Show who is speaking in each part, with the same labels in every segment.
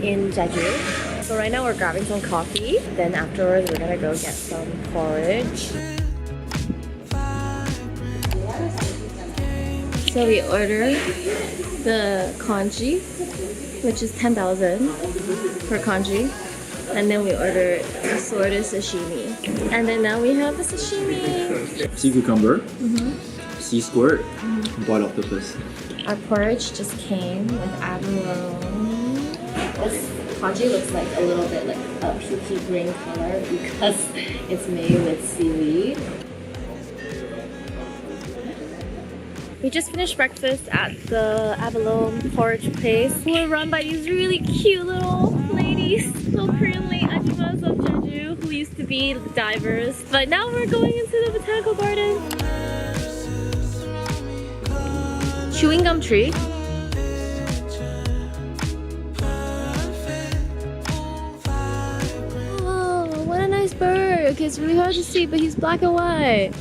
Speaker 1: in Jeju. So right now we're grabbing some coffee. Then afterwards we're gonna go get some porridge. So we ordered the congee, which is 10,000 for congee. And then we ordered assorted sashimi. And then now we have a sashimi.
Speaker 2: Sea cucumber, sea squirt, boiled octopus.
Speaker 1: Our porridge just came with abalone. This congee looks like a little bit like a peachy green color because it's made with seaweed. We just finished breakfast at the abalone porridge place. We're run by these really cute little ladies, little Korean late ajumas of Jeju who used to be divers. But now we're going into the botanical garden. Chewing gum tree. Oh, what a nice bird. Okay, it's really hard to see, but he's black and white.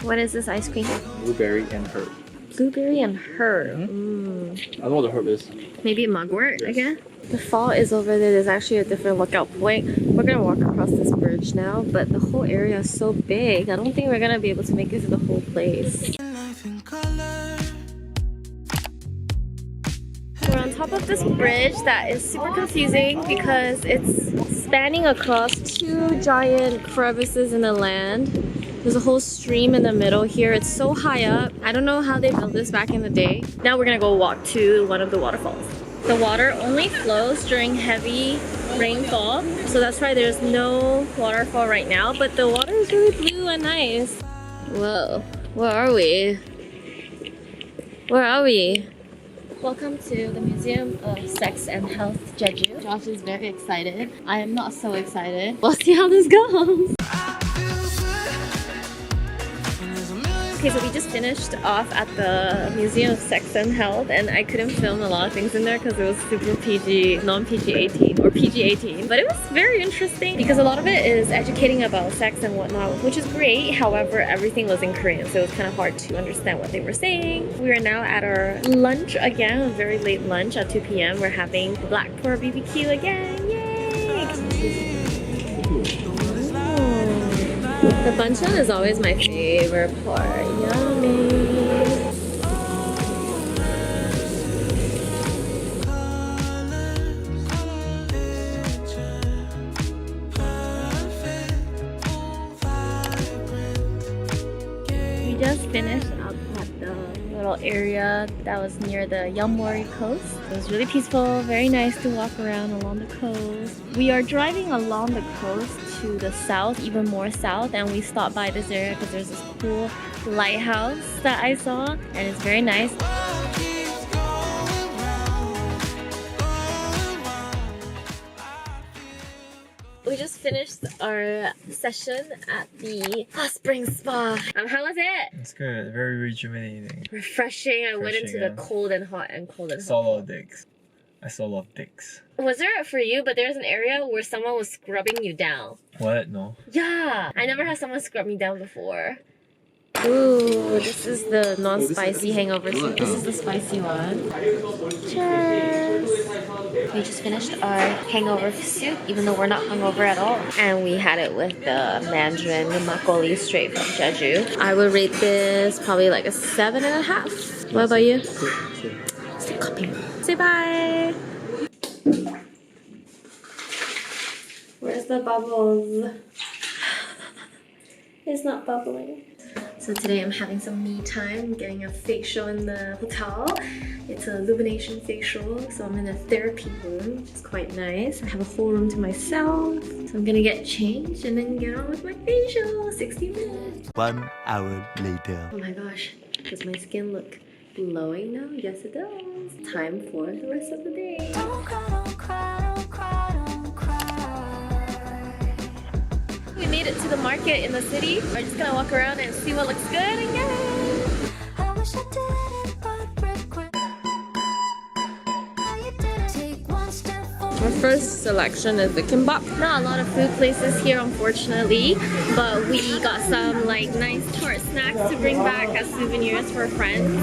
Speaker 1: What is this ice cream?
Speaker 2: Blueberry and herb.
Speaker 1: Blueberry and herb.
Speaker 2: I don't know what the herb is.
Speaker 1: Maybe mugwort again? The fall is over there. There's actually a different lookout point. We're gonna walk across this bridge now, but the whole area is so big. I don't think we're gonna be able to make it to the whole place. We're on top of this bridge that is super confusing because it's spanning across two giant crevices in the land. There's a whole stream in the middle here. It's so high up. I don't know how they built this back in the day. Now we're gonna go walk to one of the waterfalls. The water only flows during heavy rainfall, so that's why there's no waterfall right now, but the water is really blue and nice. Whoa, where are we? Where are we? Welcome to the Museum of Sex and Health Jeju. Josh is very excited. I am not so excited. We'll see how this goes. Okay, so we just finished off at the Museum of Sex and Health, and I couldn't film a lot of things in there because it was super PG, non-PG 18 or PG 18. But it was very interesting because a lot of it is educating about sex and whatnot, which is great. However, everything was in Korean, so it was kind of hard to understand what they were saying. We are now at our lunch again, a very late lunch at 2 p.m. We're having black pork BBQ again. Yay! The banchan is always my favorite part. Yummy! We just finished up at the little area that was near the Yeonmori coast. It was really peaceful, very nice to walk around along the coast. We are driving along the coast to the south, even more south, and we stopped by this area because there's this cool lighthouse that I saw, and it's very nice. We just finished our session at the hot spring spa. How was it?
Speaker 2: It's good. Very rejuvenating.
Speaker 1: Refreshing. I went into the cold and hot and cold and hot.
Speaker 2: Saw a lot of dicks. I saw a lot of dicks.
Speaker 1: Was there for you? But there's an area where someone was scrubbing you down.
Speaker 2: What? No.
Speaker 1: Yeah. I never had someone scrub me down before. Ooh, this is the non-spicy hangover soup. This is the spicy one. Cheers! We just finished our hangover soup, even though we're not hungover at all. And we had it with the mandarin makgeolli straight from Jeju. I would rate this probably like a 7.5. What about you? Say copy. Say bye! Where's the bubbles? It's not bubbling. So today I'm having some me time, getting a facial in the hotel. It's a illumination facial, so I'm in a therapy room, which is quite nice. I have a whole room to myself. So I'm gonna get changed and then get on with my facial, 60 minutes.
Speaker 3: 1 hour later.
Speaker 1: Oh my gosh, does my skin look glowing now? Yes it does. Time for the rest of the day.
Speaker 4: Don't cry, don't cry, don't cry, don't cry.
Speaker 1: We made it to the market in the city. We're just gonna walk around and see what looks good and get it.
Speaker 4: I wish I did it, but regret. Now you didn't take one step forward.
Speaker 1: Our first selection is the kimbap. Not a lot of food places here, unfortunately, but we got some like nice short snacks to bring back as souvenirs for friends.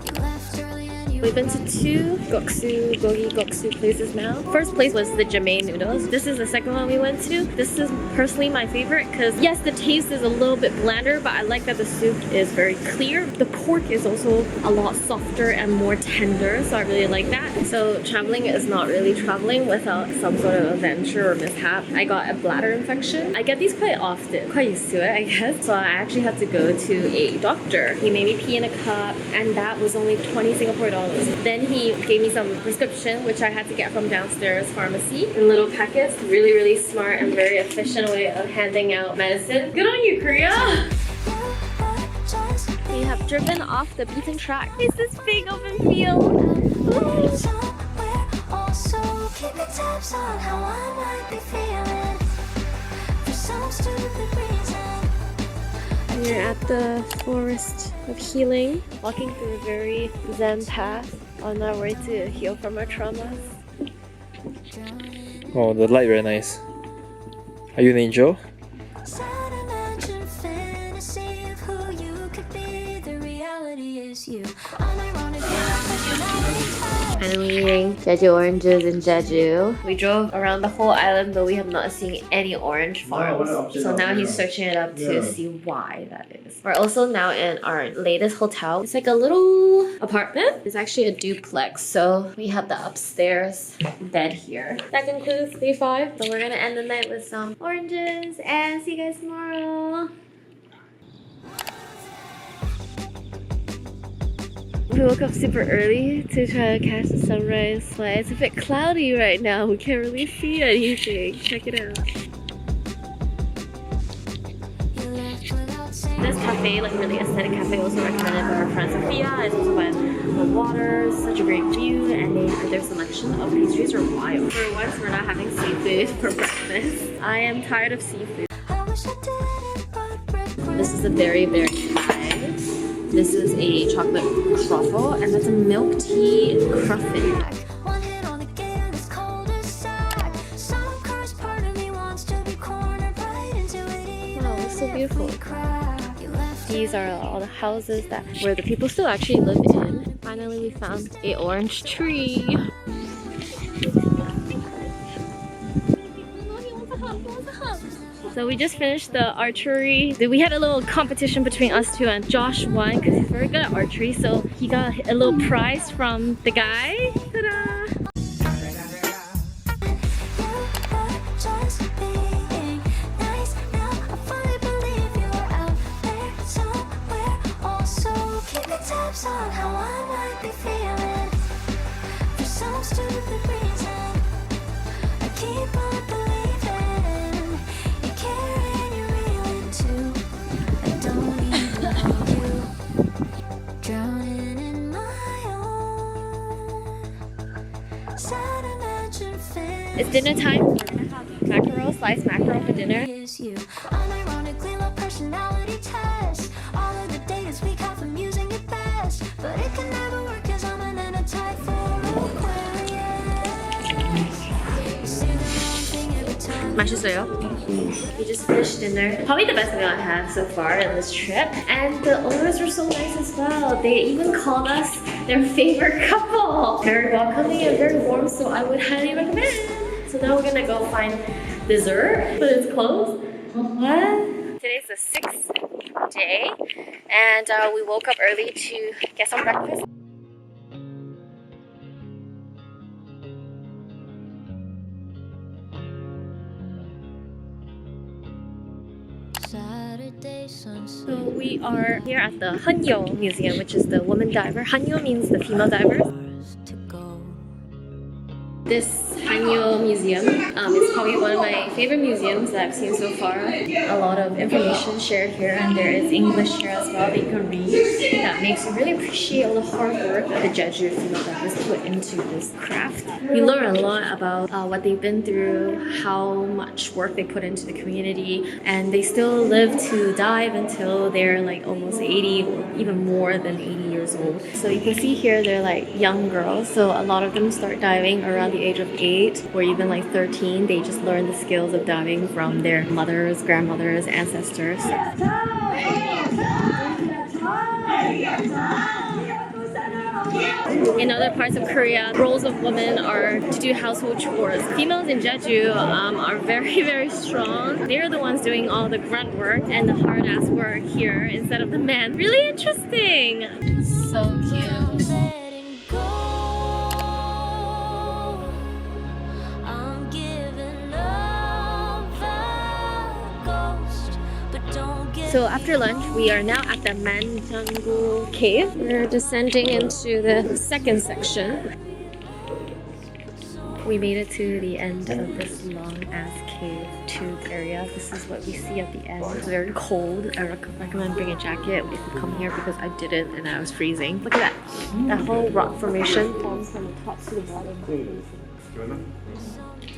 Speaker 4: You left early and you
Speaker 1: We've been to 2 gogi goksu places now. First place was the jjigae noodles. This is the second one we went to. This is personally my favorite because yes, the taste is a little bit blander, but I like that the soup is very clear. The pork is also a lot softer and more tender, so I really like that. So traveling is not really traveling without some sort of adventure or mishap. I got a bladder infection. I get these quite often, quite used to it, I guess. So I actually had to go to a doctor. He made me pee in a cup, and that was only 20 Singapore dollars. Then he gave me some prescription, which I had to get from downstairs pharmacy in little packets. Really, really smart and very efficient way of handing out medicine. Good on you, Korea! We have driven off the beaten track. It's this big open field. We're at the Forest of Healing, walking through a very zen path on our way to heal from our traumas.
Speaker 5: Oh, the light very nice. Are you an angel?
Speaker 1: Finally eating Jeju oranges in Jeju. We drove around the whole island, but we have not seen any orange farms. So now he's searching it up to see why that is. We're also now in our latest hotel. It's like a little apartment. It's actually a duplex. So we have the upstairs bed here. That concludes day 5. So we're gonna end the night with some oranges and see you guys tomorrow. We woke up super early to try to catch the sunrise, but it's a bit cloudy right now. We can't really see anything. Check it out. This cafe, like really aesthetic cafe, also recommended by our friend Sophia. It's also by the water, such a great view, and their selection of pastries are wild. For once, we're not having seafood for breakfast. I am tired of seafood. This is a very, very Thai. This is a chocolate truffle, and that's a milk tea cruffin. Wow, it's so beautiful. These are all the houses where the people still actually live in. And finally, we found an orange tree. So we just finished the archery. We had a little competition between us two, and Josh won because he's very good at archery. So he got a little prize from the guy. Ta-da! It's dinner time. We're gonna have mackerel, sliced mackerel for dinner. 맛있어요. We just finished dinner. Probably the best meal I had so far in this trip. And the owners were so nice as well. They even called us their favorite couple. Very welcoming and very warm, so I would highly recommend. So now we're gonna go find dessert, but it's closed. What? Today's the 6th day, and we woke up early to get some breakfast. So we are here at the Haenyeo Museum, which is the woman diver. Haenyeo means the female diver. This Haenyeo Museum is probably one of my favorite museums that I've seen so far. A lot of information shared here, and there is English here as well that you can read. That makes you really appreciate all the hard work that the Jeju female divers put into this craft. You learn a lot about what they've been through, how much work they put into the community, and they still live to dive until they're like almost 80 or even more than 80 years old. So you can see here they're like young girls, so a lot of them start diving around the age of 8 or even like 13. They just learn the skills of diving from their mothers, grandmothers, ancestors. In other parts of Korea, roles of women are to do household chores. Females in Jeju are very, very strong. They're the ones doing all the grunt work and the hard-ass work here instead of the men. Really interesting. So cute.
Speaker 4: letting go. I'm giving up the ghost, but don't get
Speaker 1: So after lunch, we are now at the Manjangu cave. We're descending into the second section. We made it to the end of this long-ass cave tube area. This is what we see at the end. It's very cold. I recommend bringing a jacket if you come here because I didn't and I was freezing. Look at that. That whole rock formation forms from the top to the bottom.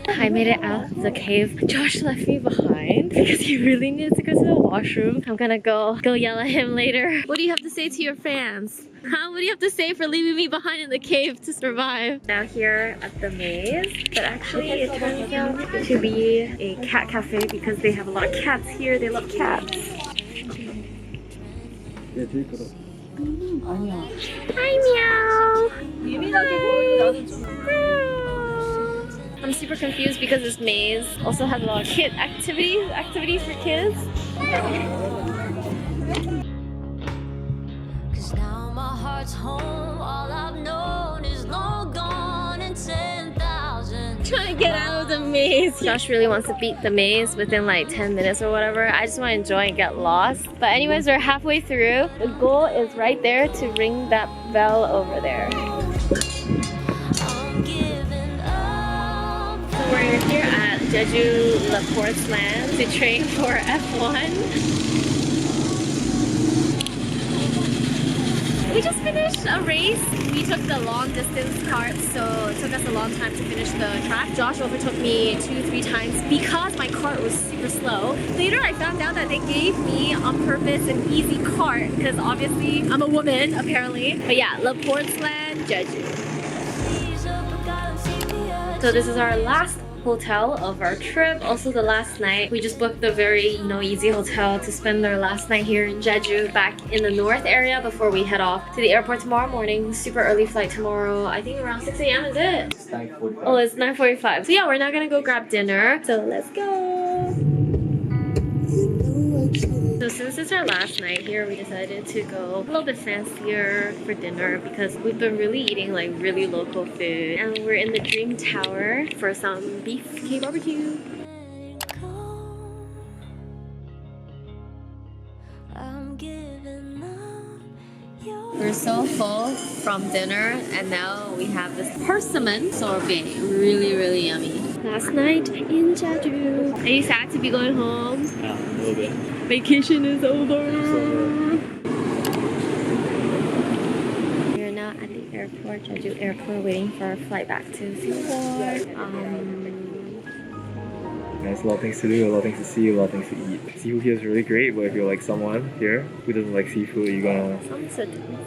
Speaker 1: I made it out of the cave. Josh left me behind because he really needs to go to the washroom. I'm gonna go yell at him later. What do you have to say to your fans? Huh? What do you have to say for leaving me behind in the cave to survive? Now here at the maze, but actually it turns out to be a cat cafe because they have a lot of cats here. They love cats. Hi, meow. Hi. I'm super confused because this maze also has a lot of kid activities for kids.
Speaker 4: 'cause now my heart's home. All I've known is long gone and 10,000.
Speaker 1: Trying to get out of the maze. Josh really wants to beat the maze within like 10 minutes or whatever. I just want to enjoy and get lost. But anyways, we're halfway through. The goal is right there to ring that bell over there.
Speaker 4: I'm giving up.
Speaker 1: So we're here at Jeju Laporte's land to train for F1. We just finished a race. We took the long distance cart, so it took us a long time to finish the track. Josh overtook me 2-3 times because my cart was super slow. Later I found out that they gave me on purpose an easy cart because obviously I'm a woman apparently. But yeah, Laporte's land, Jeju.
Speaker 4: These up, I gotta see me.
Speaker 1: So this is our last hotel of our trip. Also the last night. We just booked the very, easy hotel to spend our last night here in Jeju, back in the north area before we head off to the airport tomorrow morning. Super early flight tomorrow. I think around 6 a.m. is it?
Speaker 2: It's 9:45.
Speaker 1: Oh, it's 9:45. So yeah, we're now gonna go grab dinner. So let's go. So since it's our last night here, we decided to go a little bit fancier for dinner because we've been really eating like really local food. And we're in the Dream Tower for some beef KBBQ.
Speaker 4: I'm giving up your
Speaker 1: We're so full from dinner and now we have this persimmon sorbet. Really, really yummy. Last night in Jeju. Are you sad to be going home?
Speaker 2: Yeah, a little bit.
Speaker 1: Vacation is over.
Speaker 2: over.
Speaker 1: We're now at the airport, Jeju Airport, waiting for our flight back to Singapore.
Speaker 2: There's a lot of things to do, a lot of things to see, a lot of things to eat. Seafood here is really great, but if you're like someone here who doesn't like seafood, you're gonna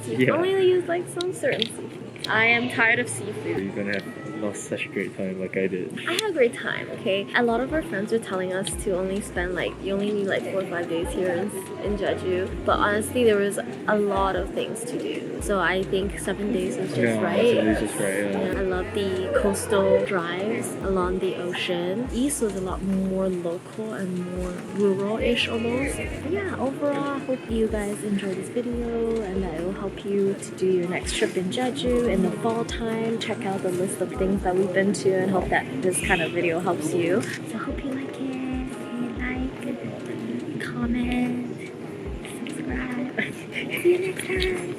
Speaker 2: Yeah.
Speaker 1: Only use like some certain seafood. I am tired of seafood.
Speaker 2: you're gonna have not such a great time like I did.
Speaker 1: I had a great time, okay? A lot of our friends were telling us to only spend like, you only need like 4 or 5 days here in Jeju. But honestly, there was a lot of things to do. So I think 7 days is just right.
Speaker 2: It's just right.
Speaker 1: Yeah, I love the coastal drives along the ocean. East was a lot more local and more rural-ish almost. But yeah, overall, I hope you guys enjoyed this video and that it will help you to do your next trip in Jeju in the fall time. Check out the list of things that we've been to and hope that this kind of video helps you. So I hope you like it. Like, comment, subscribe. See you next time.